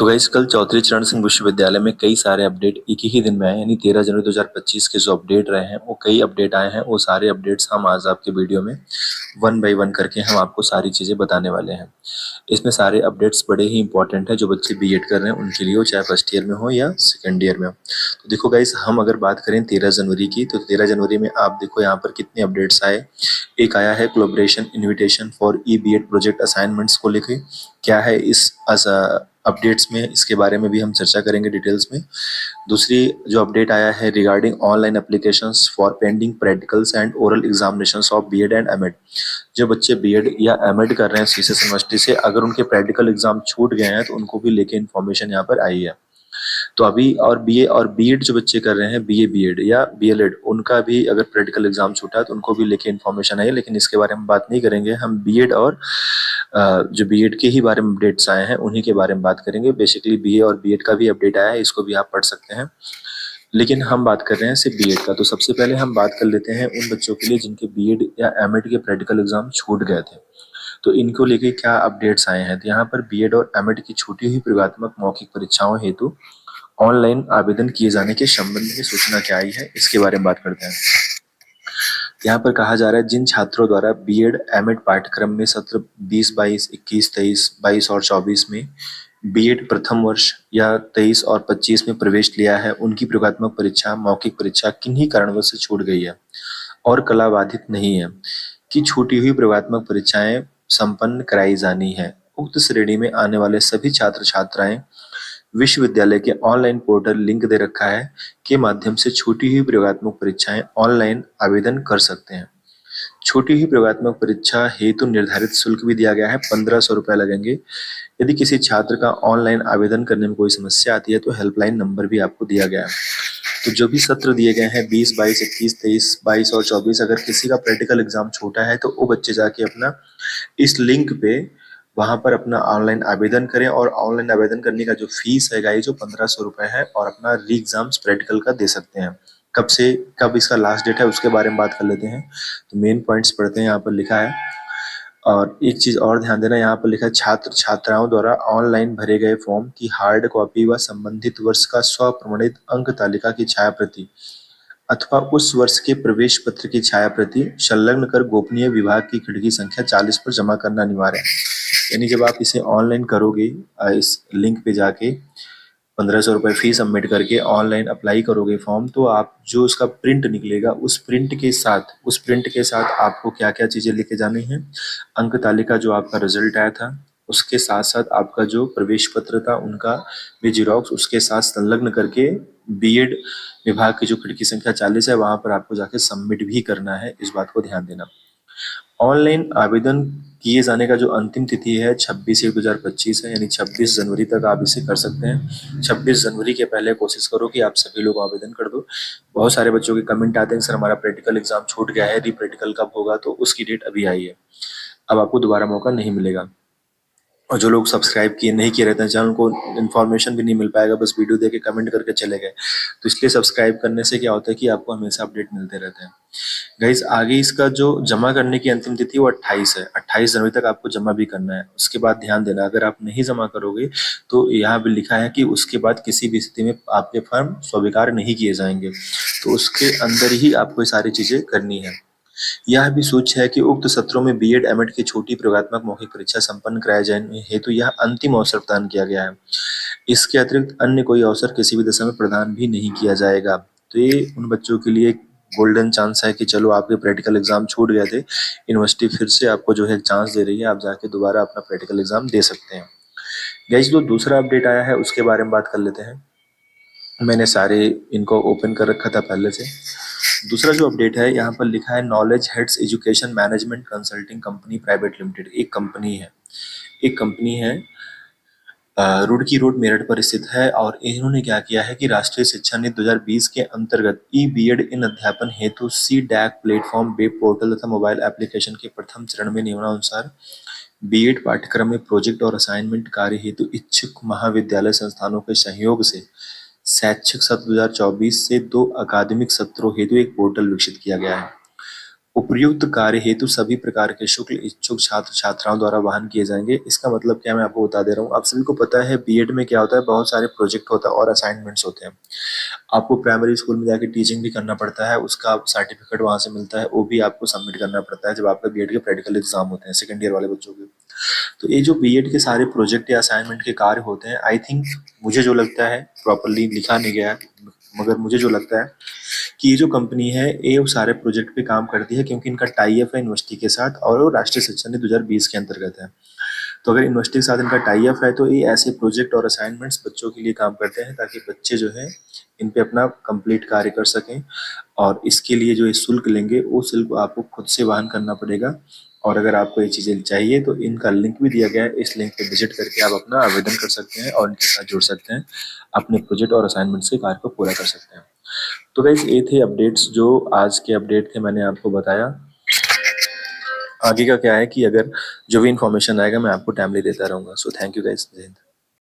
तो गाइस कल चौधरी चरण सिंह विश्वविद्यालय में कई सारे अपडेट एक ही दिन में आए, यानी 13 जनवरी 2025 के जो अपडेट रहे हैं वो कई अपडेट आए हैं। वो सारे अपडेट्स हम आज आपके वीडियो में वन बाय वन करके हम आपको सारी चीज़ें बताने वाले हैं। इसमें सारे अपडेट्स बड़े ही इंपॉर्टेंट है जो बच्चे बीएड कर रहे हैं उनके लिए हो, चाहे फर्स्ट ईयर में हो या सेकेंड ईयर में हो। तो देखो गाइस, हम अगर बात करें 13 जनवरी की, तो 13 जनवरी में आप देखो यहाँ पर कितने अपडेट्स आए। एक आया है collaboration invitation for E BEd project assignments को लेके। क्या है इस अपडेट्स में, इसके बारे में भी हम चर्चा करेंगे डिटेल्स में। दूसरी जो अपडेट आया है regarding online applications for pending practicals and oral examinations of BEd and MEd. जो बच्चे बीएड या एमएड कर रहे हैं सीसीएस यूनिवर्सिटी से, अगर उनके प्रैक्टिकल एग्जाम छूट गए हैं तो उनको भी लेके इन्फॉर्मेशन यहाँ पर आई है। तो अभी और बीए और बीएड जो बच्चे कर रहे हैं, बीए बीएड या बीएलएड, उनका भी अगर प्रैक्टिकल एग्जाम छूटा है तो उनको भी लेके इन्फॉर्मेशन आई है। लेकिन इसके बारे में बात नहीं करेंगे, हम बीएड और जो बीएड के ही बारे में अपडेट्स आए हैं उन्हीं के बारे में बात करेंगे। बेसिकली बीए और बीएड का भी अपडेट आया है, इसको भी आप पढ़ सकते हैं, लेकिन हम बात कर रहे हैं सिर्फ बीएड का। तो सबसे पहले हम बात कर लेते हैं उन बच्चों के लिए जिनके बीएड या एमएड के प्रैक्टिकल एग्जाम छूट गए थे, तो इनको लेके क्या अपडेट्स आए हैं। तो यहाँ पर बीएड और एमएड की छूटी हुई प्रयोगात्मक मौखिक परीक्षाओं हेतु ऑनलाइन आवेदन किए जाने के संबंध में सूचना क्या आई है, इसके बारे में बात करते हैं। यहाँ पर कहा जा रहा है जिन छात्रों द्वारा बीएड एमएड पाठ्यक्रम में सत्र 20-22, 21-23, 22 और 24 में बीएड प्रथम वर्ष या 23 और 25 में प्रवेश लिया है, उनकी प्रयोगात्मक परीक्षा मौखिक परीक्षा किन्हीं कारणवश से छूट गई है और कला बाधित नहीं है कि छूटी हुई प्रयोगात्मक परीक्षाएं संपन्न कराई जानी है। उक्त श्रेणी में आने वाले सभी छात्र छात्राएं विश्वविद्यालय के ऑनलाइन पोर्टल लिंक दे रखा है के माध्यम से छूटी हुई प्रयोगात्मक परीक्षाएं ऑनलाइन आवेदन कर सकते हैं। छूटी हुई प्रयोगात्मक परीक्षा हेतु निर्धारित शुल्क भी दिया गया है, 1500 रुपए लगेंगे। यदि किसी छात्र का ऑनलाइन आवेदन करने में कोई समस्या आती है तो हेल्पलाइन नंबर भी आपको दिया गया है। तो जो भी सत्र दिए गए हैं 20, 22, 21, 23, 22 और 24, अगर किसी का प्रैक्टिकल एग्जाम छोटा है तो वो बच्चे जाके अपना इस लिंक पे वहां पर अपना ऑनलाइन आवेदन करें, और ऑनलाइन आवेदन करने का जो फीस है गाइस जो 1500 रुपए है, और अपना री एग्जाम्स प्रैक्टिकल का दे सकते हैं। कब से कब इसका लास्ट डेट है उसके बारे में बात कर लेते हैं। तो मेन पॉइंट्स पढ़ते हैं, यहाँ पर लिखा है। और एक चीज और ध्यान देना, यहाँ पर लिखा है छात्र छात्राओं द्वारा ऑनलाइन भरे गए फॉर्म की हार्ड कॉपी व संबंधित वर्ष का स्वप्रमाणित अंक तालिका की छायाप्रति अथवा उस वर्ष के प्रवेश पत्र की छायाप्रति संलग्न कर गोपनीय विभाग की खिड़की संख्या 40 पर जमा करना अनिवार्य है। यानी जब आप इसे ऑनलाइन करोगे, इस लिंक पे जाके 1500 रुपये फीस सबमिट करके ऑनलाइन अप्लाई करोगे फॉर्म, तो आप जो उसका प्रिंट निकलेगा उस प्रिंट के साथ आपको क्या क्या चीजें लेके जानी है। अंक तालिका जो आपका रिजल्ट आया था उसके साथ साथ आपका जो प्रवेश पत्र था उनका भी जीरोक्स उसके साथ संलग्न करके बीएड विभाग की जो खिड़की संख्या 40 है वहां पर आपको जाके सबमिट भी करना है, इस बात को ध्यान देना। ऑनलाइन आवेदन किए जाने का जो अंतिम तिथि है 26/1/2025 है, यानी 26 जनवरी तक आप इसे कर सकते हैं। 26 जनवरी के पहले कोशिश करो कि आप सभी लोग आवेदन कर दो। बहुत सारे बच्चों के कमेंट आते हैं सर हमारा प्रैक्टिकल एग्जाम छूट गया है, री प्रैक्टिकल कब होगा, तो उसकी डेट अभी आई है, अब आपको दोबारा मौका नहीं मिलेगा। और जो लोग सब्सक्राइब किए नहीं किए रहते हैं चैनल को, इन्फॉर्मेशन भी नहीं मिल पाएगा, बस वीडियो देख के कमेंट करके चले गए। तो इसलिए सब्सक्राइब करने से क्या होता है कि आपको हमेशा अपडेट मिलते रहते हैं। गाइस आगे इसका जो जमा करने की अंतिम तिथि वो 28 है, 28 जनवरी तक आपको जमा भी करना है। उसके बाद ध्यान देना, अगर आप नहीं जमा करोगे तो यहाँ भी लिखा है कि उसके बाद किसी भी स्थिति में आपके फॉर्म स्वीकार नहीं किए जाएंगे। तो उसके अंदर ही आपको ये सारी चीजें करनी है। यह भी सूच्य है कि उक्त सत्रों में बीएड एमएड की छोटी प्रयोगात्मक मौखिक परीक्षा संपन्न कराए जाने हेतु यह अंतिम अवसर प्रदान किया गया है। इसके अतिरिक्त अन्य कोई अवसर किसी भी दशा में प्रदान भी नहीं किया जाएगा। तो ये उन बच्चों के लिए गोल्डन चांस है कि चलो आपके प्रैक्टिकल एग्जाम छूट गए थे, यूनिवर्सिटी फिर से आपको जो है चांस दे रही है, आप जाके दोबारा अपना प्रैक्टिकल एग्जाम दे सकते हैं। गाइस जो दूसरा अपडेट आया है उसके बारे में बात कर लेते हैं। मैंने सारे इनको ओपन कर रखा था पहले से। दूसरा जो अपडेट है यहाँ पर लिखा है knowledge heads education management consulting company private limited. एक कंपनी है रुड़की रोड मेरठ पर स्थित है, और इन्होंने क्या किया है कि राष्ट्रीय शिक्षा नीति 2020 के अंतर्गत ई बीएड इन अध्यापन हेतु C DAC platform web portal तथा मोबाइल एप्लीकेशन के प्रथम चरण में नियमानुसार बीएड पाठ्यक्रम में प्रोजेक्ट और असाइनमेंट कार्य हेतु इच्छुक महाविद्यालय संस्थानों के सहयोग से शैक्षिक सत्र 2024 से 2 अकादमिक सत्रों हेतु एक पोर्टल विकसित किया गया है। उपयुक्त कार्य हेतु सभी प्रकार के शुल्क इच्छुक छात्र छात्राओं द्वारा वहन किए जाएंगे। इसका मतलब क्या, मैं आपको बता दे रहा हूँ। आप सभी को पता है बीएड में क्या होता है, बहुत सारे प्रोजेक्ट होता है और असाइनमेंट्स होते हैं। आपको प्राइमरी स्कूल में जाके टीचिंग भी करना पड़ता है, उसका सर्टिफिकेट वहां से मिलता है, वो भी आपको सबमिट करना पड़ता है जब आपका बीएड के प्रैक्टिकल एग्जाम होते हैं सेकंड ईयर वाले बच्चों के। तो ये जो बीएड के सारे प्रोजेक्ट या असाइनमेंट के कार्य होते हैं, आई थिंक मुझे जो लगता है, प्रॉपरली लिखा नहीं गया है, मगर मुझे जो लगता है कि ये जो कंपनी है ये वो सारे प्रोजेक्ट पे काम करती है क्योंकि इनका टाई अप है यूनिवर्सिटी के साथ और वो राष्ट्रीय शिक्षा नीति 2020 के अंतर्गत है। तो अगर यूनिवर्सिटी के साथ इनका टाई अप है तो ये ऐसे प्रोजेक्ट और असाइनमेंट्स बच्चों के लिए काम करते हैं ताकि बच्चे जो है इन पे अपना कंप्लीट कार्य कर सकें। और इसके लिए जो ये शुल्क लेंगे वो शुल्क आपको खुद से वहन करना पड़ेगा। और अगर आपको ये चीज़ें चाहिए तो इनका लिंक भी दिया गया है, इस लिंक पे विजिट करके आप अपना आवेदन कर सकते हैं और इनके साथ जुड़ सकते हैं, अपने प्रोजेक्ट और असाइनमेंट्स के कार्य को पूरा कर सकते हैं। तो गाइस ये थे अपडेट्स, जो आज के अपडेट थे मैंने आपको बताया। आगे का क्या है कि अगर जो भी इन्फॉर्मेशन आएगा मैं आपको टाइमली देता रहूँगा। सो थैंक यू गाइस, जय हिंद।